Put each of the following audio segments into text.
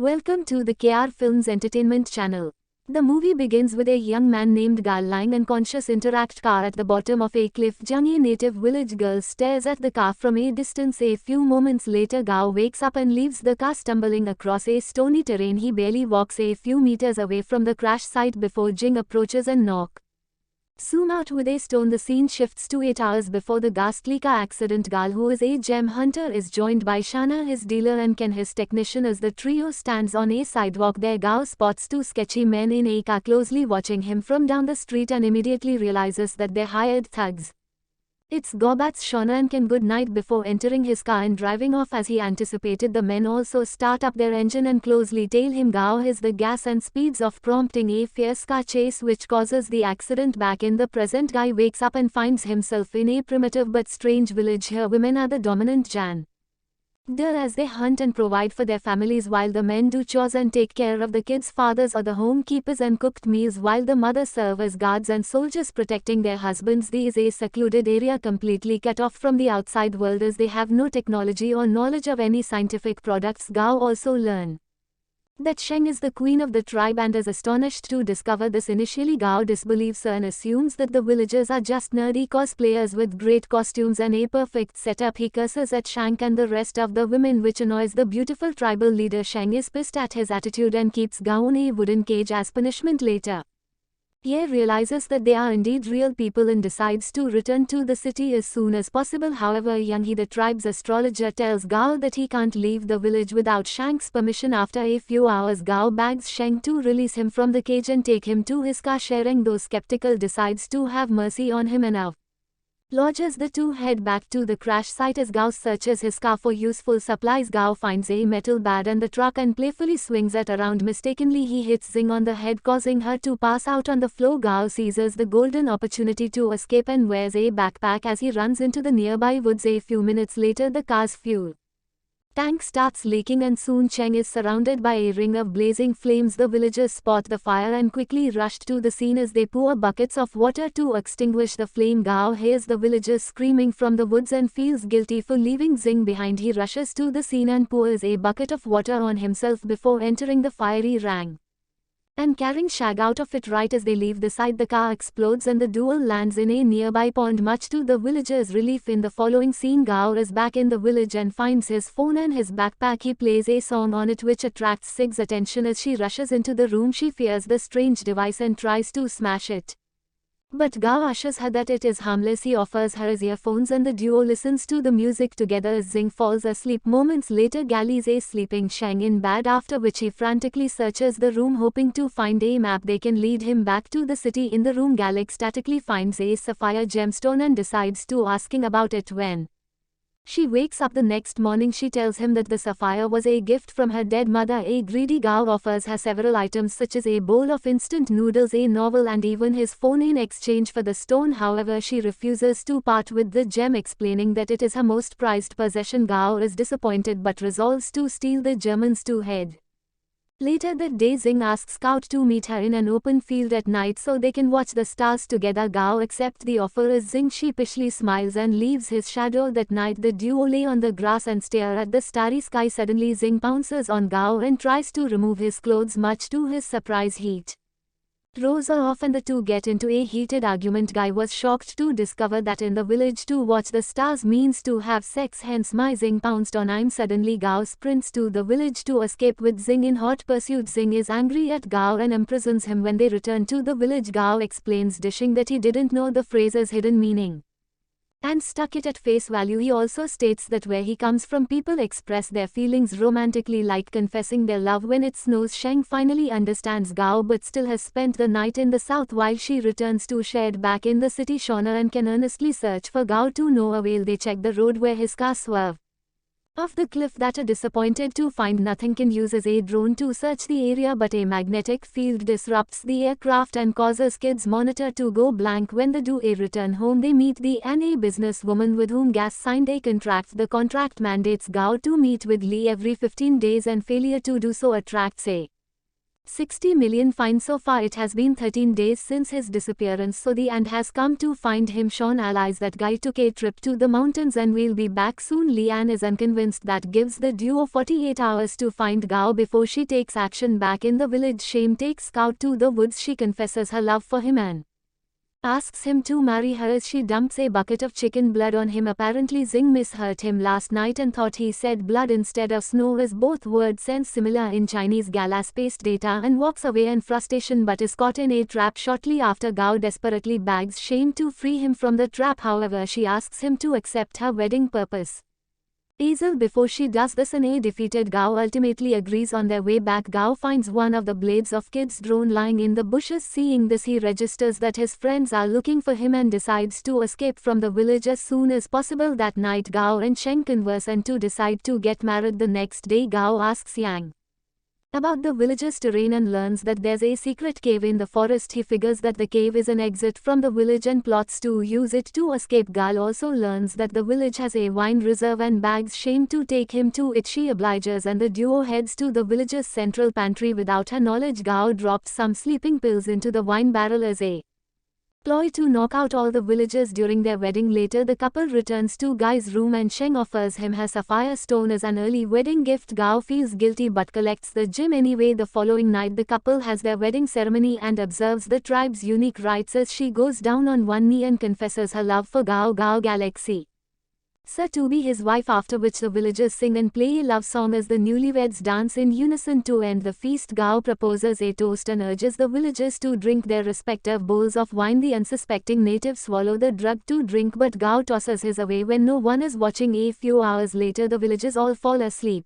Welcome to the KR Films Entertainment channel. The movie begins with a young man named Gal lying unconscious interact car at the bottom of a cliff. Zhenghe native village girl stares at the car from a distance. A few moments later Gao wakes up and leaves the car stumbling across a stony terrain. He barely walks a few meters away from the crash site before Jing approaches and knocks Zoom out with a stone. The scene shifts to 8 hours before the ghastly car accident. Gal, who is a gem hunter, is joined by Shana, his dealer, and Ken, his technician. As the trio stands on a sidewalk there, Gao spots two sketchy men in a car closely watching him from down the street and immediately realizes that they're hired thugs. It's Gobat's Shana and Ken good night before entering his car and driving off. As he anticipated, the men also start up their engine and closely tail him. Gao hits the gas and speeds off, prompting a fierce car chase which causes the accident. Back in the present, Guy wakes up and finds himself in a primitive but strange village. Here women are the dominant genre as they hunt and provide for their families, while the men do chores and take care of the kids. Fathers are the homekeepers and cooked meals, while the mothers serve as guards and soldiers protecting their husbands. This is a secluded area completely cut off from the outside world, as they have no technology or knowledge of any scientific products. Gao also learns that Xing is the queen of the tribe and is astonished to discover this. Initially Gao disbelieves her and assumes that the villagers are just nerdy cosplayers with great costumes and a perfect setup. He curses at Zhang and the rest of the women, which annoys the beautiful tribal leader. Zhang is pissed at his attitude and keeps Gao in a wooden cage as punishment. Later, Ye realizes that they are indeed real people and decides to return to the city as soon as possible. However, Yang, the tribe's astrologer, tells Gao that he can't leave the village without Shang's permission. After a few hours, Gao begs Shang to release him from the cage and take him to his car sharing. Though skeptical, decides to have mercy on him and now lodges the two head back to the crash site. As Gao searches his car for useful supplies, Gao finds a metal bat and the truck and playfully swings it around. Mistakenly, he hits Xing on the head, causing her to pass out on the floor. Gao seizes the golden opportunity to escape and wears a backpack as he runs into the nearby woods. A few minutes later, the car's fuel tank starts leaking and soon Cheng is surrounded by a ring of blazing flames. The villagers spot the fire and quickly rush to the scene as they pour buckets of water to extinguish the flame. Gao hears the villagers screaming from the woods and feels guilty for leaving Xing behind. He rushes to the scene and pours a bucket of water on himself before entering the fiery ring and carrying Shag out of it. Right as they leave the site, the car explodes and the duel lands in a nearby pond, much to the villagers' relief. In the following scene, Gao is back in the village and finds his phone and his backpack. He plays a song on it which attracts Sig's attention. As she rushes into the room, she fears the strange device and tries to smash it, but Gao assures her that it is harmless. He offers her his earphones and the duo listens to the music together as Xing falls asleep. Moments later, Gal is a sleeping Shang in bed, after which he frantically searches the room hoping to find a map that can lead him back to the city. In the room, Gal ecstatically finds a sapphire gemstone and decides to asking about it. When she wakes up the next morning, she tells him that the sapphire was a gift from her dead mother. A greedy Gao offers her several items such as a bowl of instant noodles, a novel, and even his phone in exchange for the stone. However, she refuses to part with the gem, explaining that it is her most prized possession. Gao is disappointed but resolves to steal the Germans to head. Later that day, Xing asks Scout to meet her in an open field at night so they can watch the stars together. Gao accepts the offer as Xing sheepishly smiles and leaves his shadow. That night, the duo lay on the grass and stare at the starry sky. Suddenly, Xing pounces on Gao and tries to remove his clothes. Much to his surprise, heat throws her off and the two get into a heated argument. Guy was shocked to discover that in the village to watch the stars means to have sex, hence my Xing pounced on him. Suddenly Gao sprints to the village to escape with Xing in hot pursuit. Xing is angry at Gao and imprisons him. When they return to the village, Gao explains, dishing that he didn't know the phrase's hidden meaning and stuck it at face value. He also states that where he comes from, people express their feelings romantically, like confessing their love when it snows. Sheng finally understands Gao but still has spent the night in the south. While she returns to Shed back in the city, Shona and can earnestly search for Gao to no avail. They check the road where his car swerved off the cliff that are disappointed to find nothing. Can uses a drone to search the area, but a magnetic field disrupts the aircraft and causes Kid's monitor to go blank. When the duo return home, they meet the NA businesswoman with whom Gas signed a contract. The contract mandates Gao to meet with Lee every 15 days and failure to do so attracts a 60 million fine. So far it has been 13 days since his disappearance, so the end has come to find him. Sean allies that guy took a trip to the mountains and we'll be back soon. Lian is unconvinced. That gives the duo 48 hours to find Gao before she takes action back in the village. Shame takes Gao to the woods. She confesses her love for him and asks him to marry her as she dumps a bucket of chicken blood on him. Apparently Xing misheard him last night and thought he said blood instead of snow, as both words sense similar in Chinese. Gala spaced data and walks away in frustration but is caught in a trap shortly after. Gao desperately begs Shame to free him from the trap. However, she asks him to accept her wedding purpose easel before she does this, and a defeated Gao ultimately agrees. On their way back, Gao finds one of the blades of Kid's drone lying in the bushes. Seeing this, he registers that his friends are looking for him and decides to escape from the village as soon as possible. That night, Gao and Chen converse and decide to get married. The next day, Gao asks Jiang about the village's terrain and learns that there's a secret cave in the forest. He figures that the cave is an exit from the village and plots to use it to escape. Gao also learns that the village has a wine reserve and begs Shame to take him to it. She obliges and the duo heads to the village's central pantry. Without her knowledge, Gao drops some sleeping pills into the wine barrel as a ploy to knock out all the villagers during their wedding. Later, the couple returns to Gai's room and Sheng offers him her sapphire stone as an early wedding gift. Gao feels guilty but collects the gem anyway. The following night, the couple has their wedding ceremony and observes the tribe's unique rites as she goes down on one knee and confesses her love for Gao Galaxy Sir to be his wife, after which the villagers sing and play a love song as the newlyweds dance in unison. To end the feast, Gao proposes a toast and urges the villagers to drink their respective bowls of wine. The unsuspecting natives swallow the drug to drink, but Gao tosses his away when no one is watching. A few hours later, the villagers all fall asleep.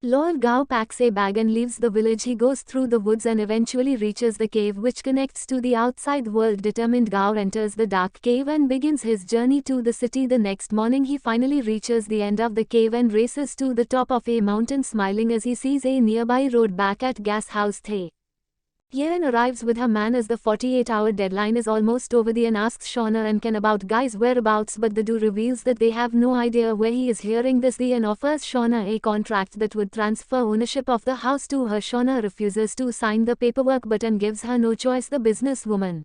Lol. Gao packs a bag and leaves the village. He goes through the woods and eventually reaches the cave which connects to the outside world. Determined, Gao enters the dark cave and begins his journey to the city. The next morning, he finally reaches the end of the cave and races to the top of a mountain, smiling as he sees a nearby road. Back at Gas House, Tian arrives with her man as the 48-hour deadline is almost over. Tian asks Shauna and Ken about Guy's whereabouts, but the duo reveals that they have no idea where he is. Hearing this, Tian offers Shauna a contract that would transfer ownership of the house to her. Shauna refuses to sign the paperwork but Tian gives her no choice. The businesswoman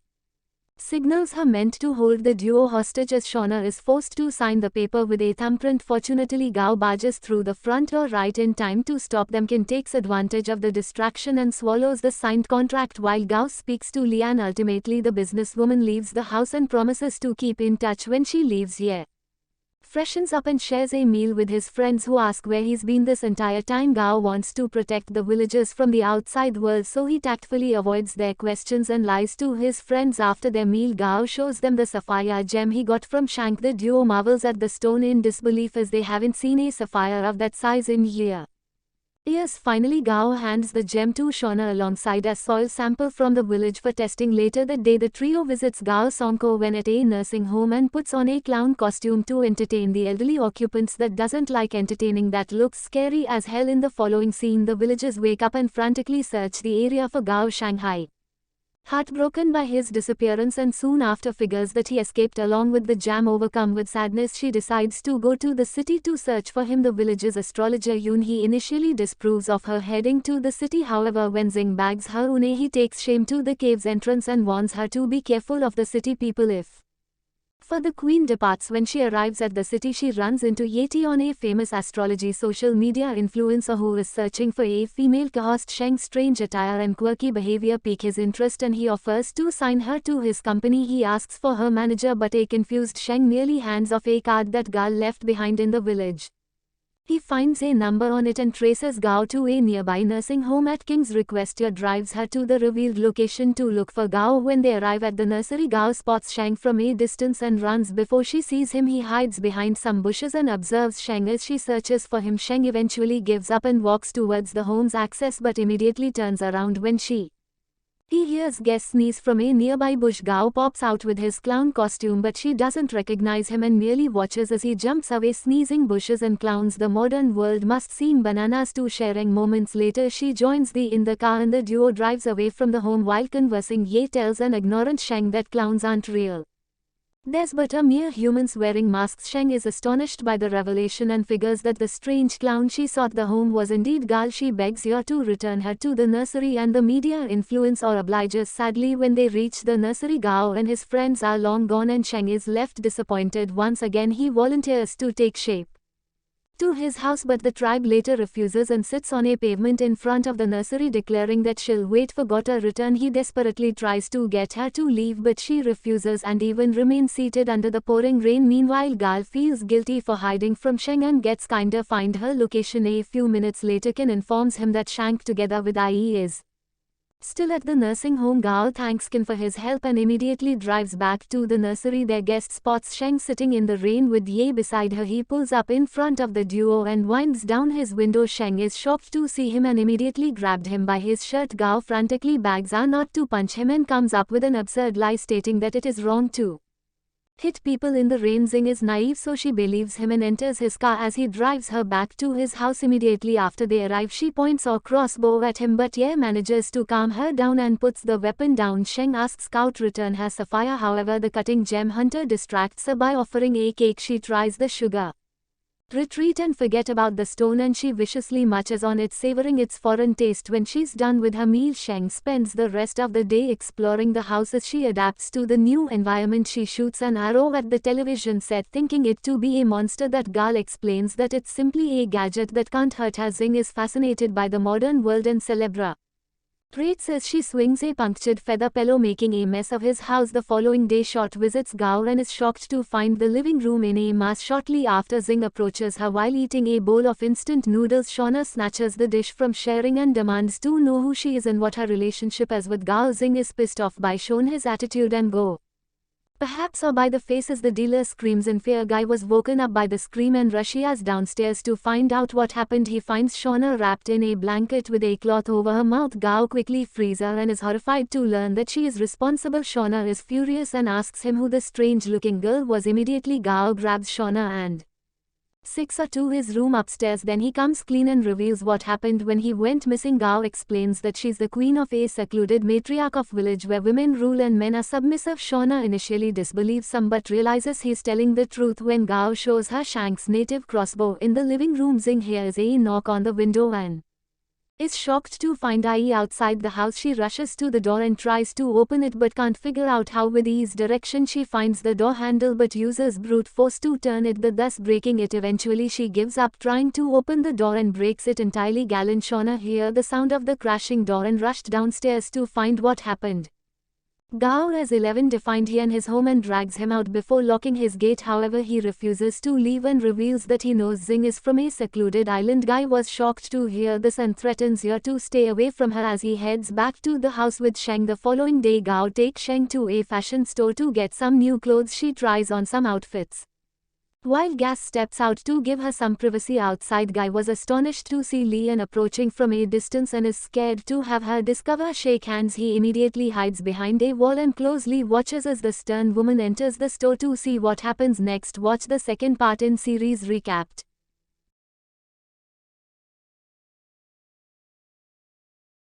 signals her meant to hold the duo hostage as Shauna is forced to sign the paper with a thumbprint. Fortunately, Gao barges through the front door right in time to stop them. Ken takes advantage of the distraction and swallows the signed contract while Gao speaks to Lian. Ultimately, the businesswoman leaves the house and promises to keep in touch when she leaves. Freshens up and shares a meal with his friends who ask where he's been this entire time. Gao wants to protect the villagers from the outside world, so he tactfully avoids their questions and lies to his friends. After their meal, Gao shows them the sapphire gem he got from Zhang. The duo marvels at the stone in disbelief as they haven't seen a sapphire of that size in years. Finally, Gao hands the gem to Shauna alongside a soil sample from the village for testing. Later that day, the trio visits Gao Songko when at a nursing home and puts on a clown costume to entertain the elderly occupants that doesn't like entertaining. That looks scary as hell. In the following scene, the villagers wake up and frantically search the area for Gao Shanghai. Heartbroken by his disappearance and soon after figures that he escaped along with the jam. Overcome with sadness, she decides to go to the city to search for him. The village's astrologer Yunhe initially disapproves of her heading to the city. However, when Xing bags her Une, he takes Shame to the cave's entrance and warns her to be careful of the city people if for the queen departs. When she arrives at the city, she runs into Tian, a famous astrology social media influencer who is searching for a female co-host. Sheng's strange attire and quirky behavior pique his interest and he offers to sign her to his company. He asks for her manager, but a confused Sheng merely hands off a card that Gao left behind in the village. He finds a number on it and traces Gao to a nearby nursing home. At King's request, drives her to the revealed location to look for Gao. When they arrive at the nursery, Gao spots Shang from a distance and runs before she sees him. He hides behind some bushes and observes Shang as she searches for him. Shang eventually gives up and walks towards the home's access but immediately turns around when he hears guests sneeze from a nearby bush. Gao pops out with his clown costume but she doesn't recognize him and merely watches as he jumps away. Sneezing bushes and clowns, the modern world must seem bananas to Sharing. Moments later, she joins in the car and the duo drives away from the home. While conversing, Ye tells an ignorant Shang that clowns aren't real. There's but a mere humans wearing masks. Zheng is astonished by the revelation and figures that the strange clown she sought the home was indeed Gal. She begs Ye to return her to the nursery and the media influence or obliges. Sadly, when they reach the nursery, Gao and his friends are long gone and Zheng is left disappointed. Once again he volunteers to take shape to his house, but the tribe later refuses and sits on a pavement in front of the nursery declaring that she'll wait for God to return. He desperately tries to get her to leave, but she refuses and even remains seated under the pouring rain. Meanwhile, Gal feels guilty for hiding from Zheng and gets kinda find her location. A few minutes later, Ken informs him that Zhang together with IE is still at the nursing home. Gao thanks Ken for his help and immediately drives back to the nursery. Their guest spots Zheng sitting in the rain with Ye beside her. He pulls up in front of the duo and winds down his window. Zheng is shocked to see him and immediately grabbed him by his shirt. Gao frantically begs her not to punch him and comes up with an absurd lie stating that it is wrong to hit people in the rain. Xing is naive, so she believes him and enters his car as he drives her back to his house. Immediately after they arrive, she points her crossbow at him, but Ye manages to calm her down and puts the weapon down. Zheng asks Gao to return her sapphire, however the cutting gem hunter distracts her by offering a cake. She tries the sugar retreat and forget about the stone, and she viciously munches on it, savoring its foreign taste. When she's done with her meal, Zheng spends the rest of the day exploring the house. As she adapts to the new environment, she shoots an arrow at the television set, thinking it to be a monster. That Gal explains that it's simply a gadget that can't hurt her. Xing is fascinated by the modern world and celebrates as she swings a punctured feather pillow, making a mess of his house. The following day, Short visits Gao and is shocked to find the living room in a mess. Shortly after, Xing approaches her while eating a bowl of instant noodles. Shauna snatches the dish from sharing and demands to know who she is and what her relationship is with Gao. Xing is pissed off by Shauna's attitude and go perhaps or by the faces. The dealer screams in fear. Guy was woken up by the scream and rushes downstairs to find out what happened. He finds Shauna wrapped in a blanket with a cloth over her mouth. Gao quickly frees her and is horrified to learn that she is responsible. Shauna is furious and asks him who the strange-looking girl was. Immediately, Gao grabs Shauna and takes her to his room upstairs. Then he comes clean and reveals what happened when he went missing. Gao explains that she's the queen of a secluded matriarch of village where women rule and men are submissive. Shauna initially disbelieves him but realizes he's telling the truth when Gao shows her Shang's native crossbow in the living room. Xing hears a knock on the window and is shocked to find IE outside the house. She rushes to the door and tries to open it but can't figure out how. With E's direction, she finds the door handle but uses brute force to turn it, thus breaking it. Eventually she gives up trying to open the door and breaks it entirely. Gal and Shauna hear the sound of the crashing door and rushed downstairs to find what happened. Gao has 11 defined he and his home and drags him out before locking his gate. However, he refuses to leave and reveals that he knows Xing is from a secluded island. Guy was shocked to hear this and threatens her to stay away from her as he heads back to the house with Zheng. The following day, Gao takes Zheng to a fashion store to get some new clothes. She tries on some outfits while Gas steps out to give her some privacy outside. Guy was astonished to see Lian approaching from a distance and is scared to have her discover shake hands. He immediately hides behind a wall and closely watches as the stern woman enters the store. To see what happens next, watch the second part in series recapped.